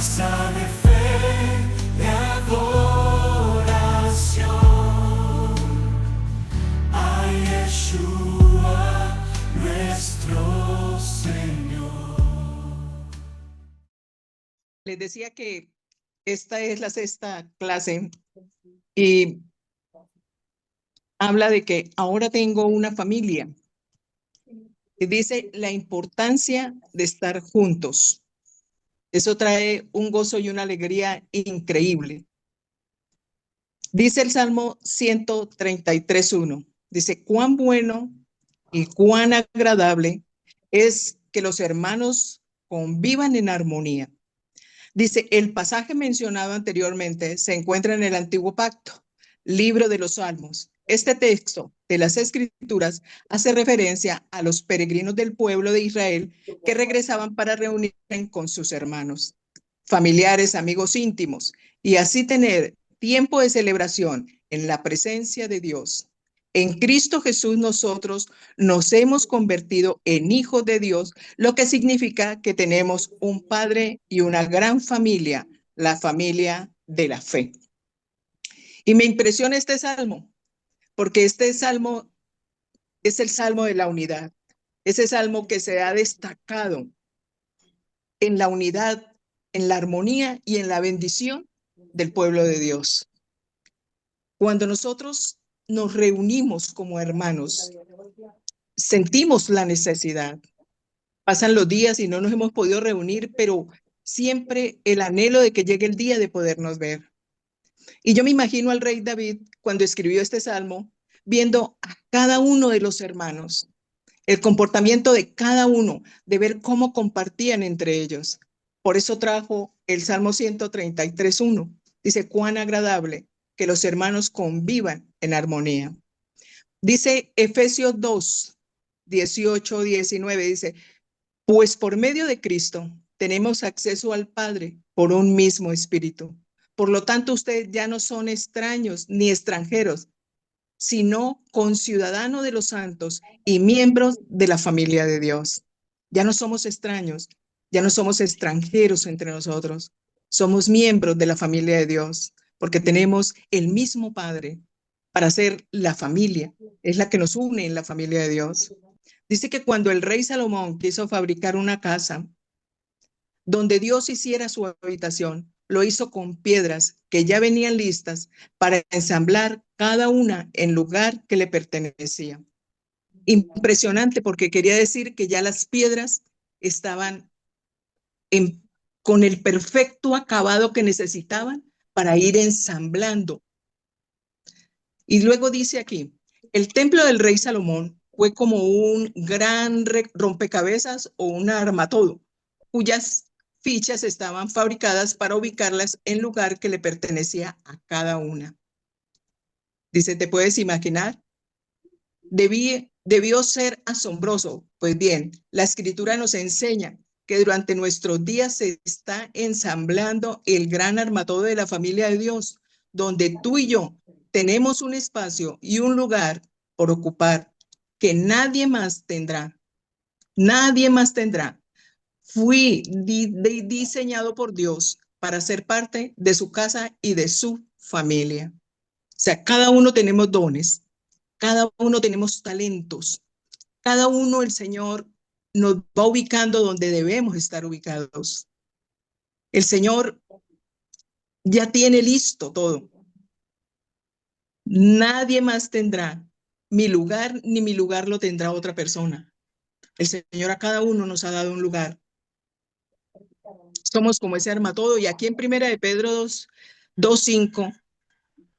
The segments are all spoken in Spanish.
casa de fe, de adoración a Yeshua nuestro Señor. Les decía que esta es la sexta clase y habla de que ahora tengo una familia. Y dice la importancia de estar juntos. Eso trae un gozo y una alegría increíble. Dice el Salmo 133:1. Dice, cuán bueno y cuán agradable es que los hermanos convivan en armonía. Dice, el pasaje mencionado anteriormente se encuentra en el Antiguo Pacto, libro de los Salmos. Este texto de las Escrituras hace referencia a los peregrinos del pueblo de Israel que regresaban para reunirse con sus hermanos, familiares, amigos íntimos, y así tener tiempo de celebración en la presencia de Dios. En Cristo Jesús nosotros nos hemos convertido en hijos de Dios, lo que significa que tenemos un padre y una gran familia, la familia de la fe. Y me impresiona este salmo, porque este salmo es el salmo de la unidad, ese salmo que se ha destacado en la unidad, en la armonía y en la bendición del pueblo de Dios. Cuando nosotros nos reunimos como hermanos, sentimos la necesidad. Pasan los días y no nos hemos podido reunir, pero siempre el anhelo de que llegue el día de podernos ver. Y yo me imagino al rey David cuando escribió este salmo, viendo a cada uno de los hermanos, el comportamiento de cada uno, de ver cómo compartían entre ellos. Por eso trajo el Salmo 133:1. Dice, cuán agradable que los hermanos convivan en armonía. Dice Efesios 2:18-19, dice, pues por medio de Cristo tenemos acceso al Padre por un mismo espíritu. Por lo tanto, ustedes ya no son extraños ni extranjeros, sino conciudadanos de los santos y miembros de la familia de Dios. Ya no somos extraños, ya no somos extranjeros entre nosotros. Somos miembros de la familia de Dios, porque tenemos el mismo Padre para ser la familia. Es la que nos une en la familia de Dios. Dice que cuando el rey Salomón quiso fabricar una casa donde Dios hiciera su habitación, lo hizo con piedras que ya venían listas para ensamblar cada una en lugar que le pertenecía. Impresionante, porque quería decir que ya las piedras estaban con el perfecto acabado que necesitaban para ir ensamblando. Y luego dice aquí, el templo del rey Salomón fue como un gran rompecabezas o un armatodo, cuyas fichas estaban fabricadas para ubicarlas en lugar que le pertenecía a cada una. Dice, ¿te puedes imaginar? Debió ser asombroso. Pues bien, la escritura nos enseña que durante nuestros días se está ensamblando el gran armatodo de la familia de Dios, donde tú y yo tenemos un espacio y un lugar por ocupar que nadie más tendrá. Nadie más tendrá. Fui diseñado por Dios para ser parte de su casa y de su familia. O sea, cada uno tenemos dones, cada uno tenemos talentos, cada uno el Señor nos va ubicando donde debemos estar ubicados. El Señor ya tiene listo todo. Nadie más tendrá mi lugar, ni mi lugar lo tendrá otra persona. El Señor a cada uno nos ha dado un lugar. Somos como ese armatodo. Y aquí en Primera de Pedro 2:5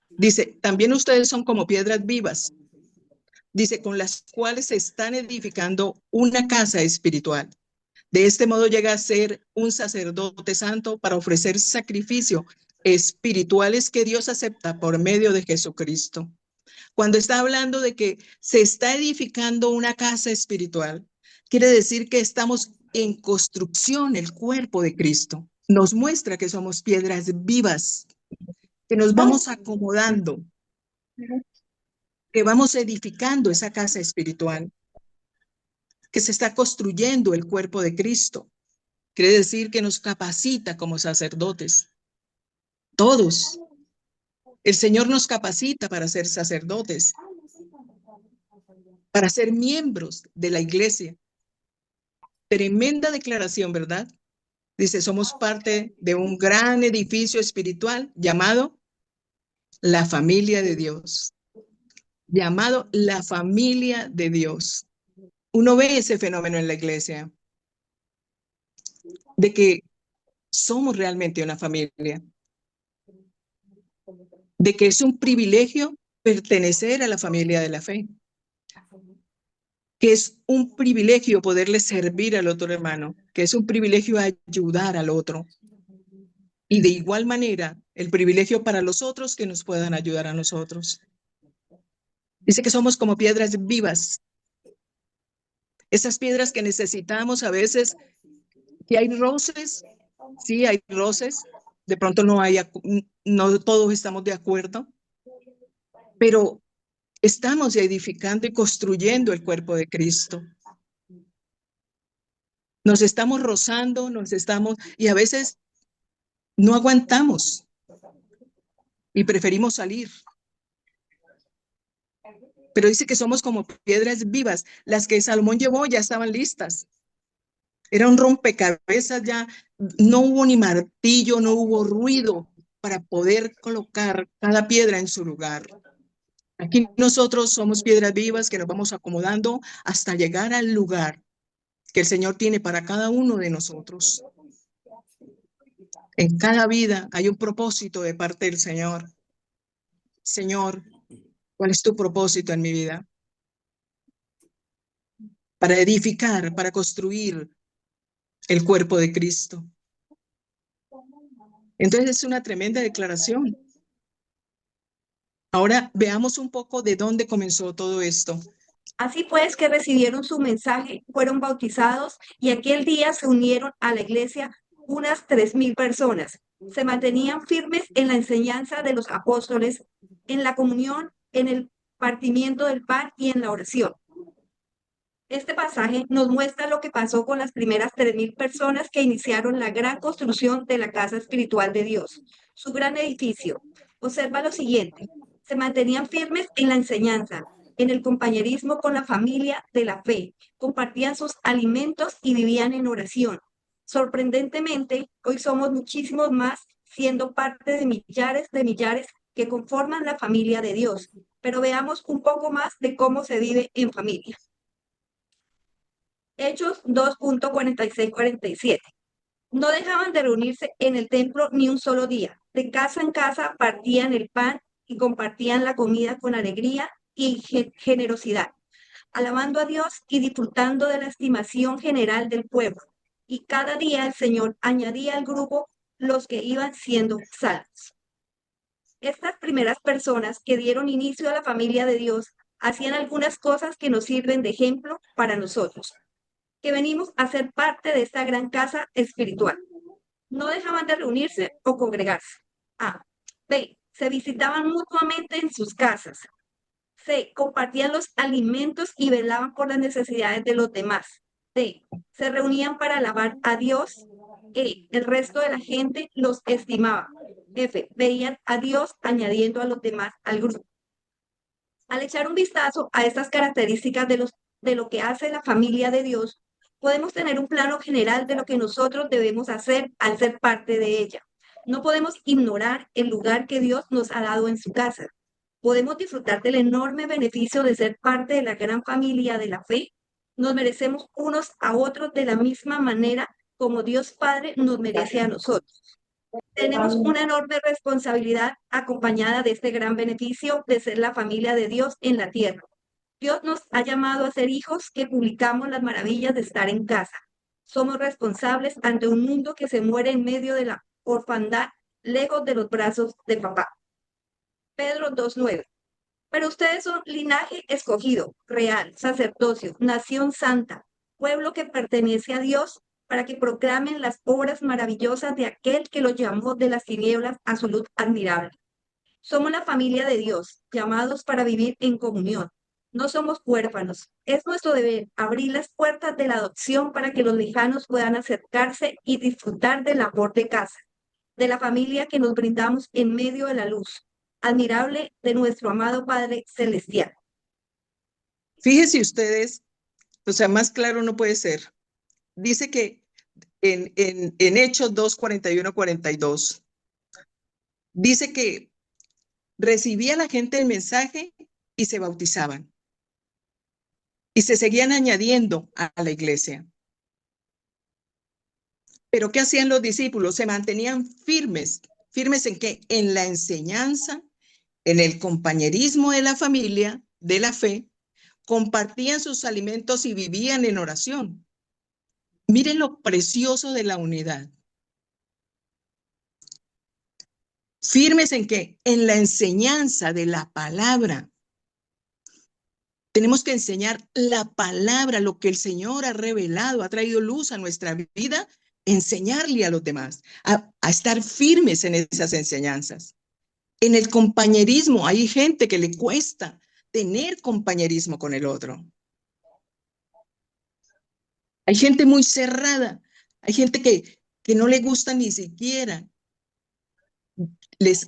dice, también ustedes son como piedras vivas. Dice, con las cuales se están edificando una casa espiritual. De este modo llega a ser un sacerdote santo para ofrecer sacrificios espirituales que Dios acepta por medio de Jesucristo. Cuando está hablando de que se está edificando una casa espiritual, quiere decir que estamos en construcción, el cuerpo de Cristo. Nos muestra que somos piedras vivas, que nos vamos acomodando, que vamos edificando esa casa espiritual, que se está construyendo el cuerpo de Cristo. quiere decir que nos capacita como sacerdotes. Todos. El Señor nos capacita para ser sacerdotes, para ser miembros de la iglesia. Tremenda declaración, ¿verdad? Dice, somos parte de un gran edificio espiritual llamado la familia de Dios. Llamado la familia de Dios. Uno ve ese fenómeno en la iglesia, de que somos realmente una familia, de que es un privilegio pertenecer a la familia de la fe, que es un privilegio poderle servir al otro hermano, que es un privilegio ayudar al otro. Y de igual manera, el privilegio para los otros que nos puedan ayudar a nosotros. Dice que somos como piedras vivas. Esas piedras que necesitamos a veces, que hay roces, sí hay roces, de pronto no todos estamos de acuerdo, pero estamos edificando y construyendo el cuerpo de Cristo. Nos estamos rozando, y a veces no aguantamos y preferimos salir. Pero dice que somos como piedras vivas. Las que Salomón llevó ya estaban listas. Era un rompecabezas ya. No hubo ni martillo, no hubo ruido para poder colocar cada piedra en su lugar. Aquí nosotros somos piedras vivas que nos vamos acomodando hasta llegar al lugar que el Señor tiene para cada uno de nosotros. En cada vida hay un propósito de parte del Señor. Señor, ¿cuál es tu propósito en mi vida? Para edificar, para construir el cuerpo de Cristo. Entonces es una tremenda declaración. Ahora veamos un poco de dónde comenzó todo esto. Así pues que recibieron su mensaje, fueron bautizados y aquel día se unieron a la iglesia unas 3,000 personas. Se mantenían firmes en la enseñanza de los apóstoles, en la comunión, en el partimiento del pan y en la oración. Este pasaje nos muestra lo que pasó con las primeras 3,000 personas que iniciaron la gran construcción de la casa espiritual de Dios, su gran edificio. Observa lo siguiente: se mantenían firmes en la enseñanza, en el compañerismo con la familia de la fe, compartían sus alimentos y vivían en oración. Sorprendentemente, hoy somos muchísimos más, siendo parte de millares que conforman la familia de Dios. Pero veamos un poco más de cómo se vive en familia. Hechos 2.46-47. No dejaban de reunirse en el templo ni un solo día. De casa en casa partían el pan y compartían la comida con alegría y generosidad, alabando a Dios y disfrutando de la estimación general del pueblo. Y cada día el Señor añadía al grupo los que iban siendo salvos. Estas primeras personas que dieron inicio a la familia de Dios hacían algunas cosas que nos sirven de ejemplo para nosotros, que venimos a ser parte de esta gran casa espiritual. No dejaban de reunirse o congregarse. A. B. Se visitaban mutuamente en sus casas. C. Compartían los alimentos y velaban por las necesidades de los demás. D. Se reunían para alabar a Dios. E. El resto de la gente los estimaba. F. Veían a Dios añadiendo a los demás al grupo. Al echar un vistazo a estas características de lo que hace la familia de Dios, podemos tener un plano general de lo que nosotros debemos hacer al ser parte de ella. No podemos ignorar el lugar que Dios nos ha dado en su casa. Podemos disfrutar del enorme beneficio de ser parte de la gran familia de la fe. Nos merecemos unos a otros de la misma manera como Dios Padre nos merece a nosotros. Tenemos una enorme responsabilidad acompañada de este gran beneficio de ser la familia de Dios en la tierra. Dios nos ha llamado a ser hijos que publicamos las maravillas de estar en casa. Somos responsables ante un mundo que se muere en medio de la orfandad, lejos de los brazos de papá. Pedro 2:9. Pero ustedes son linaje escogido, real, sacerdocio, nación santa, pueblo que pertenece a Dios, para que proclamen las obras maravillosas de aquel que los llamó de las tinieblas a su luz admirable. Somos la familia de Dios, llamados para vivir en comunión. No somos huérfanos. Es nuestro deber abrir las puertas de la adopción para que los lejanos puedan acercarse y disfrutar del amor de casa, de la familia que nos brindamos en medio de la luz admirable de nuestro amado Padre Celestial. Fíjense ustedes, o sea, más claro no puede ser. Dice que en Hechos 2, 41, 42, dice que recibía la gente el mensaje y se bautizaban. Y se seguían añadiendo a la iglesia. Pero ¿qué hacían los discípulos? Se mantenían firmes. ¿Firmes en qué? En la enseñanza, en el compañerismo de la familia, de la fe, compartían sus alimentos y vivían en oración. Miren lo precioso de la unidad. ¿Firmes en qué? En la enseñanza de la palabra. Tenemos que enseñar la palabra, lo que el Señor ha revelado, ha traído luz a nuestra vida, enseñarle a los demás, a estar firmes en esas enseñanzas. En el compañerismo, hay gente que le cuesta tener compañerismo con el otro. Hay gente muy cerrada, hay gente que no le gusta ni siquiera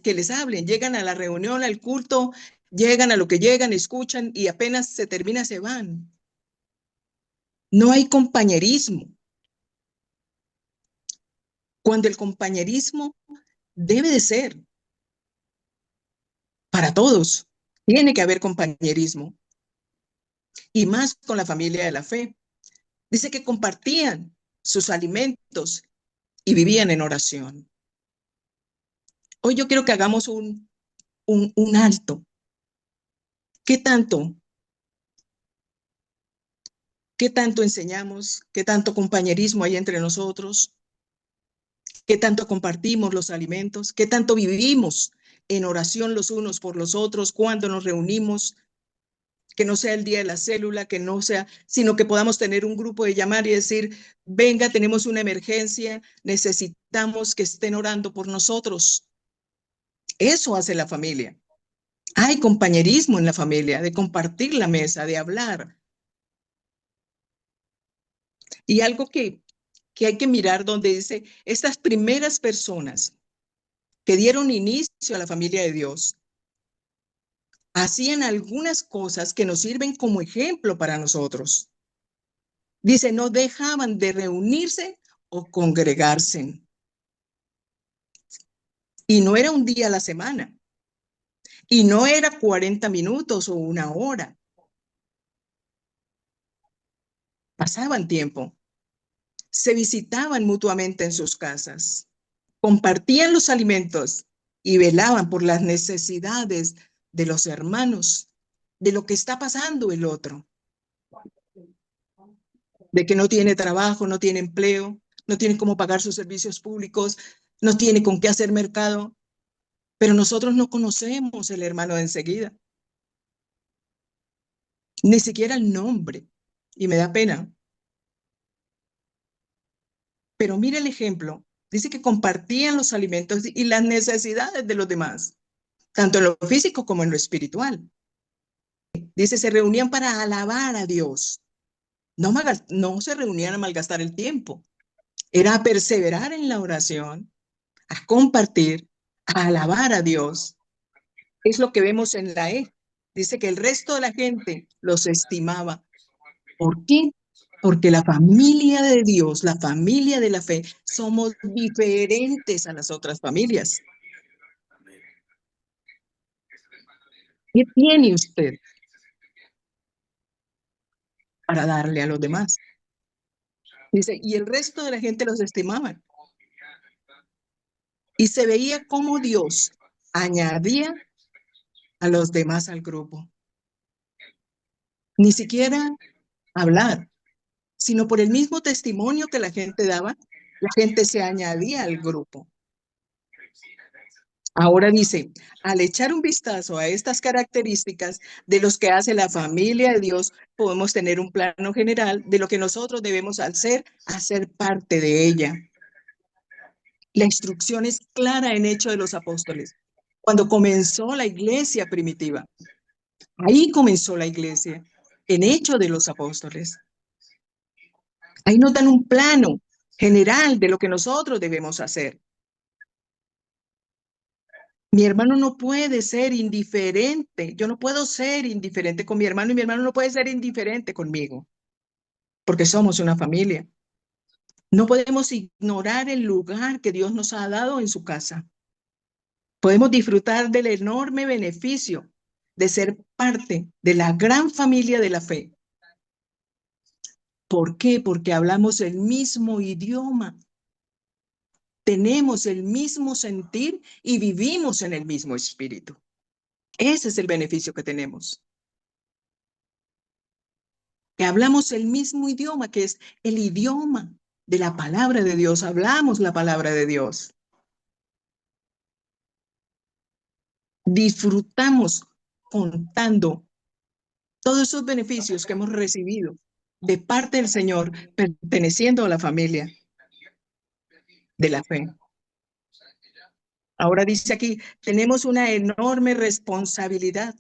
que les hablen, llegan a la reunión, al culto, llegan a lo que llegan, escuchan y apenas se termina se van. No hay compañerismo. Cuando el compañerismo debe de ser para todos, tiene que haber compañerismo y más con la familia de la fe. Dice que compartían sus alimentos y vivían en oración. Hoy yo quiero que hagamos un alto. ¿Qué tanto? ¿Qué tanto enseñamos? ¿Qué tanto compañerismo hay entre nosotros? ¿Qué tanto compartimos los alimentos? ¿Qué tanto vivimos en oración los unos por los otros cuando nos reunimos? Que no sea el día de la célula, que no sea, sino que podamos tener un grupo de llamar y decir, venga, tenemos una emergencia, necesitamos que estén orando por nosotros. Eso hace la familia. Hay compañerismo en la familia, de compartir la mesa, de hablar. Y algo que hay que mirar donde dice, estas primeras personas que dieron inicio a la familia de Dios, hacían algunas cosas que nos sirven como ejemplo para nosotros. Dice, no dejaban de reunirse o congregarse. Y no era un día a la semana. Y no era 40 minutos o una hora. Pasaban tiempo. Se visitaban mutuamente en sus casas. Compartían los alimentos y velaban por las necesidades de los hermanos, de lo que está pasando el otro. De que no tiene trabajo, no tiene empleo, no tiene cómo pagar sus servicios públicos, no tiene con qué hacer mercado, pero nosotros no conocemos el hermano de enseguida, ni siquiera el nombre, y me da pena. Pero mire el ejemplo, dice que compartían los alimentos y las necesidades de los demás, tanto en lo físico como en lo espiritual. Dice, se reunían para alabar a Dios, no se reunían a malgastar el tiempo, era a perseverar en la oración, a compartir, a alabar a Dios. Es lo que vemos en la E. Dice que el resto de la gente los estimaba. ¿Por qué? Porque la familia de Dios, la familia de la fe, somos diferentes a las otras familias. ¿Qué tiene usted para darle a los demás? Dice, y el resto de la gente los estimaba. Y se veía cómo Dios añadía a los demás al grupo. Ni siquiera hablar, sino por el mismo testimonio que la gente daba, la gente se añadía al grupo. Ahora dice, al echar un vistazo a estas características de los que hace la familia de Dios, podemos tener un plano general de lo que nosotros debemos hacer parte de ella. La instrucción es clara en Hechos de los Apóstoles, cuando comenzó la iglesia primitiva. Ahí comenzó la iglesia, en Hechos de los Apóstoles. Ahí nos dan un plano general de lo que nosotros debemos hacer. Mi hermano no puede ser indiferente. Yo no puedo ser indiferente con mi hermano y mi hermano no puede ser indiferente conmigo, porque somos una familia. No podemos ignorar el lugar que Dios nos ha dado en su casa. Podemos disfrutar del enorme beneficio de ser parte de la gran familia de la fe. ¿Por qué? Porque hablamos el mismo idioma. Tenemos el mismo sentir y vivimos en el mismo espíritu. Ese es el beneficio que tenemos. Que hablamos el mismo idioma, que es el idioma de la palabra de Dios. Hablamos la palabra de Dios. Disfrutamos contando todos esos beneficios que hemos recibido de parte del Señor, perteneciendo a la familia de la fe. Ahora dice aquí, tenemos una enorme responsabilidad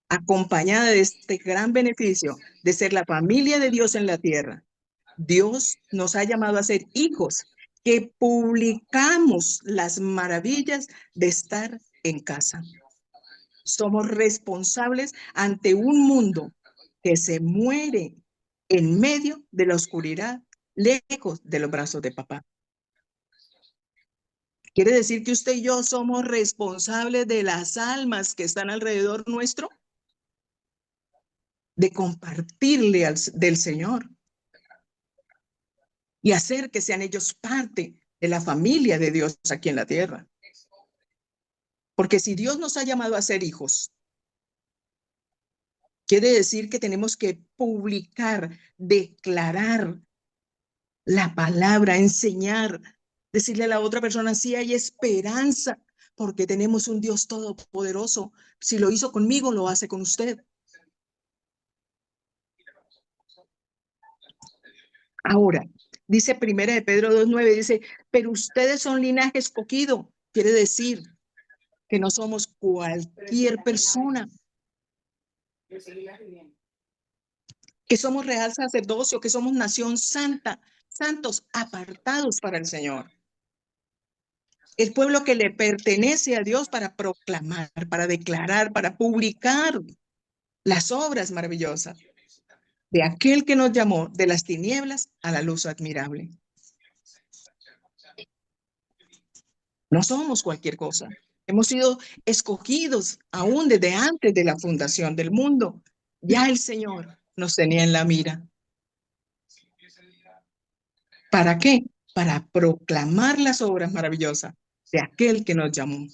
acompañada de este gran beneficio de ser la familia de Dios en la tierra. Dios nos ha llamado a ser hijos que publicamos las maravillas de estar en casa. Somos responsables ante un mundo que se muere en medio de la oscuridad, lejos de los brazos de papá. ¿Quiere decir que usted y yo somos responsables de las almas que están alrededor nuestro? De compartirle del Señor y hacer que sean ellos parte de la familia de Dios aquí en la tierra. Porque si Dios nos ha llamado a ser hijos, quiere decir que tenemos que publicar, declarar la palabra, enseñar, decirle a la otra persona, sí hay esperanza, porque tenemos un Dios todopoderoso. Si lo hizo conmigo, lo hace con usted. Ahora, dice Primera de Pedro 2:9, dice, pero ustedes son linaje escogido. Quiere decir que no somos cualquier persona. Que somos real sacerdocio, que somos nación santa, santos apartados para el Señor. El pueblo que le pertenece a Dios para proclamar, para declarar, para publicar las obras maravillosas de aquel que nos llamó de las tinieblas a la luz admirable. No somos cualquier cosa. Hemos sido escogidos aún desde antes de la fundación del mundo. Ya el Señor nos tenía en la mira. ¿Para qué? Para proclamar las obras maravillosas de aquel que nos llamó.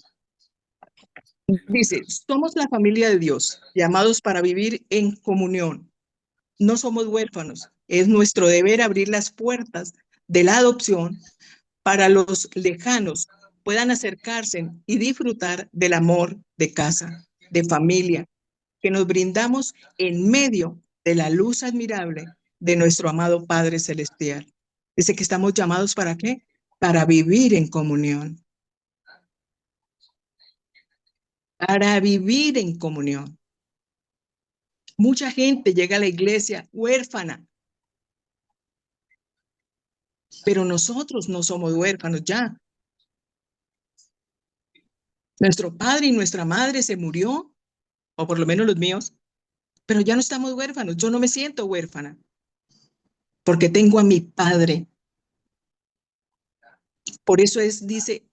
Dice, somos la familia de Dios, llamados para vivir en comunión. No somos huérfanos. Es nuestro deber abrir las puertas de la adopción para los lejanos puedan acercarse y disfrutar del amor de casa, de familia, que nos brindamos en medio de la luz admirable de nuestro amado Padre Celestial. Dice que estamos llamados ¿para qué? Para vivir en comunión. Para vivir en comunión. Mucha gente llega a la iglesia huérfana, pero nosotros no somos huérfanos ya. Nuestro padre y nuestra madre se murió, o por lo menos los míos, pero ya no estamos huérfanos. Yo no me siento huérfana, porque tengo a mi padre. Por eso dice,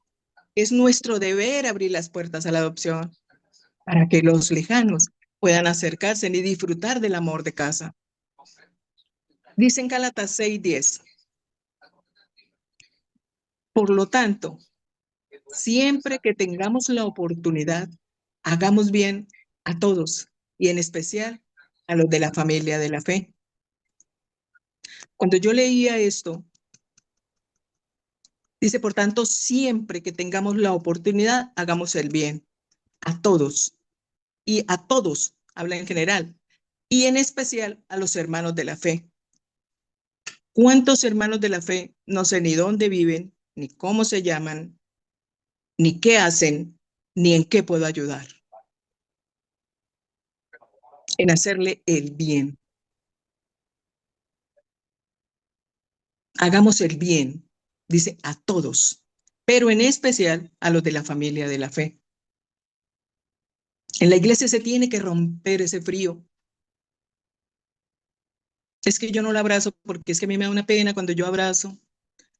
es nuestro deber abrir las puertas a la adopción, para que los lejanos puedan acercarse y disfrutar del amor de casa. Dice en Gálatas 6:10. Por lo tanto, siempre que tengamos la oportunidad, hagamos bien a todos y en especial a los de la familia de la fe. Cuando yo leía esto, dice, por tanto, siempre que tengamos la oportunidad, hagamos el bien a todos y a todos, habla en general, y en especial a los hermanos de la fe. ¿Cuántos hermanos de la fe no sé ni dónde viven, ni cómo se llaman, ni qué hacen, ni en qué puedo ayudar? en hacerle el bien. Hagamos el bien, dice, a todos, pero en especial a los de la familia de la fe. En la iglesia se tiene que romper ese frío. Es que yo no la abrazo porque es que a mí me da una pena cuando yo abrazo.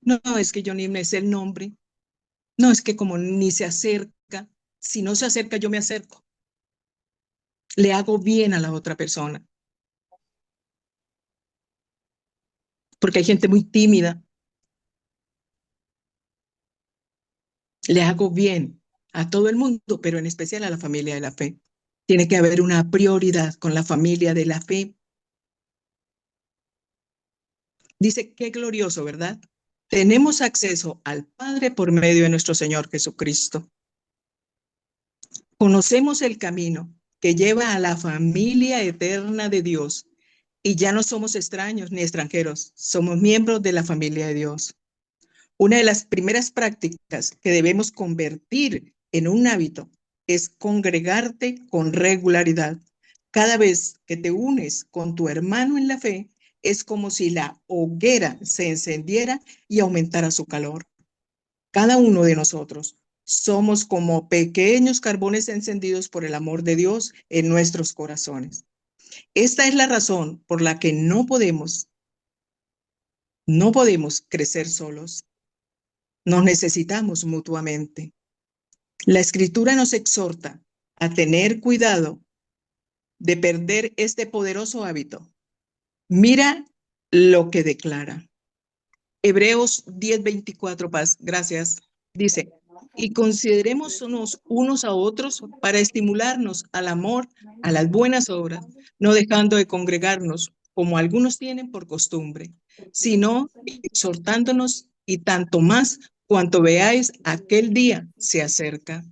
No, es que yo ni me sé el nombre. No, es que como ni se acerca, si no se acerca, yo me acerco. Le hago bien a la otra persona. Porque hay gente muy tímida. Le hago bien a todo el mundo, pero en especial a la familia de la fe. Tiene que haber una prioridad con la familia de la fe. Dice, qué glorioso, ¿verdad? Tenemos acceso al Padre por medio de nuestro Señor Jesucristo. Conocemos el camino que lleva a la familia eterna de Dios y ya no somos extraños ni extranjeros, somos miembros de la familia de Dios. Una de las primeras prácticas que debemos convertir en un hábito es congregarte con regularidad. Cada vez que te unes con tu hermano en la fe, es como si la hoguera se encendiera y aumentara su calor. Cada uno de nosotros somos como pequeños carbones encendidos por el amor de Dios en nuestros corazones. Esta es la razón por la que no podemos crecer solos. Nos necesitamos mutuamente. La Escritura nos exhorta a tener cuidado de perder este poderoso hábito. Mira lo que declara. Hebreos 10:24, paz, gracias. Dice, y considerémonos unos a otros para estimularnos al amor, a las buenas obras, no dejando de congregarnos, como algunos tienen por costumbre, sino exhortándonos y tanto más cuanto veáis aquel día se acerca,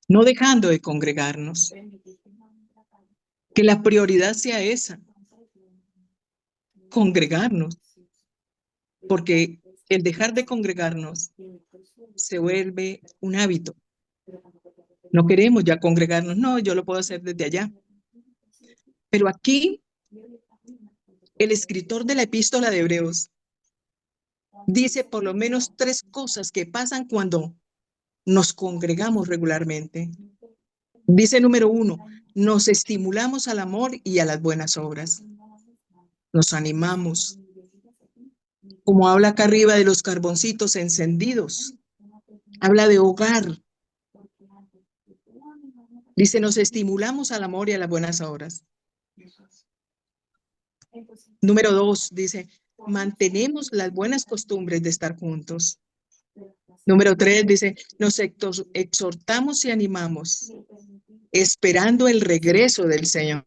no dejando de congregarnos. Que la prioridad sea esa, congregarnos, porque el dejar de congregarnos se vuelve un hábito. No queremos ya congregarnos, no, yo lo puedo hacer desde allá. Pero aquí, el escritor de la epístola de Hebreos dice por lo menos 3 cosas que pasan cuando nos congregamos regularmente. Dice número 1, nos estimulamos al amor y a las buenas obras. Nos animamos. Como habla acá arriba de los carboncitos encendidos. Habla de hogar. Dice, nos estimulamos al amor y a las buenas obras. Número 2, dice, mantenemos las buenas costumbres de estar juntos. Número 3, dice, nos exhortamos y animamos, esperando el regreso del Señor,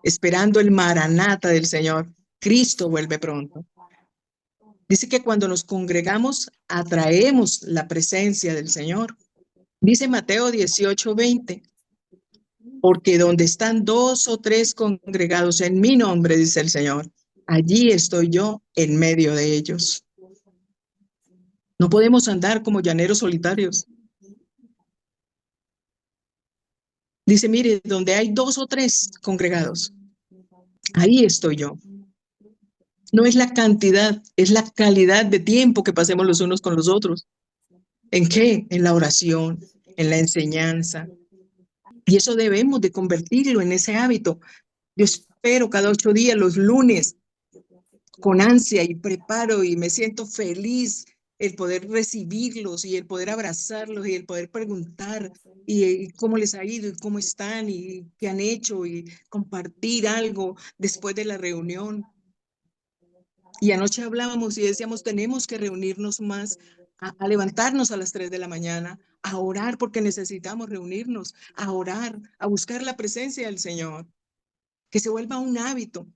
esperando el maranata del Señor. Cristo vuelve pronto. Dice que cuando nos congregamos, atraemos la presencia del Señor. Dice Mateo 18:20, porque donde están 2 o 3 congregados en mi nombre, dice el Señor, allí estoy yo en medio de ellos. No podemos andar como llaneros solitarios. Dice, mire, donde hay 2 o 3 congregados, ahí estoy yo. No es la cantidad, es la calidad de tiempo que pasemos los unos con los otros. ¿En qué? En la oración, en la enseñanza. Y eso debemos de convertirlo en ese hábito. Yo espero cada 8 días, los lunes, con ansia y preparo y me siento feliz el poder recibirlos y el poder abrazarlos y el poder preguntar y cómo les ha ido y cómo están y qué han hecho y compartir algo después de la reunión. Y anoche hablábamos y decíamos, tenemos que reunirnos más, a levantarnos a las 3 de la mañana, a orar porque necesitamos reunirnos, a orar, a buscar la presencia del Señor, que se vuelva un hábito,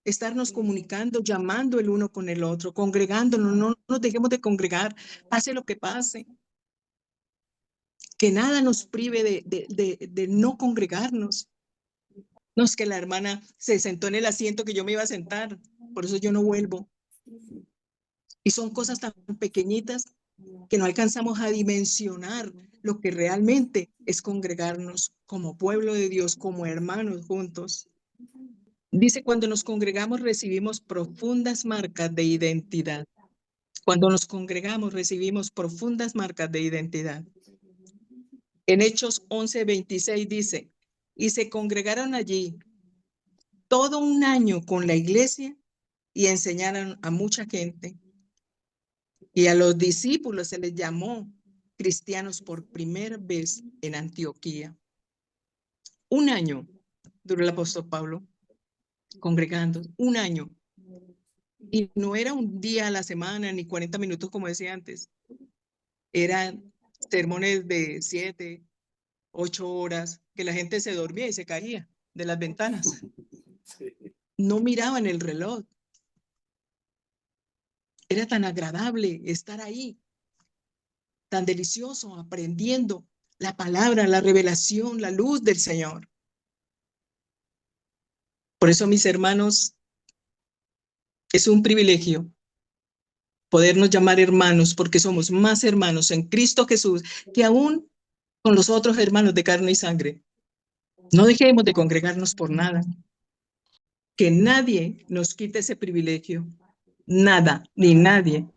estarnos comunicando, llamando el uno con el otro, congregándonos, no nos dejemos de congregar, pase lo que pase. Que nada nos prive de no congregarnos. No es que la hermana se sentó en el asiento que yo me iba a sentar, por eso yo no vuelvo. Y son cosas tan pequeñitas que no alcanzamos a dimensionar lo que realmente es congregarnos como pueblo de Dios, como hermanos juntos. Dice, cuando nos congregamos recibimos profundas marcas de identidad. Cuando nos congregamos recibimos profundas marcas de identidad. En Hechos 11:26 dice, y se congregaron allí todo un año con la iglesia y enseñaron a mucha gente. Y a los discípulos se les llamó cristianos por primera vez en Antioquía. Un año duró el apóstol Pablo congregando, un año. Y no era un día a la semana ni 40 minutos como decía antes. Eran sermones de 7, 8 horas, que la gente se dormía y se caía de las ventanas. No miraban el reloj. Era tan agradable estar ahí, tan delicioso, aprendiendo la palabra, la revelación, la luz del Señor. Por eso, mis hermanos, es un privilegio podernos llamar hermanos, porque somos más hermanos en Cristo Jesús que aún con los otros hermanos de carne y sangre. No dejemos de congregarnos por nada. Que nadie nos quite ese privilegio. Nada, ni nadie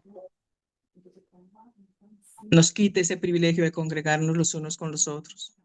nos quite ese privilegio de congregarnos los unos con los otros.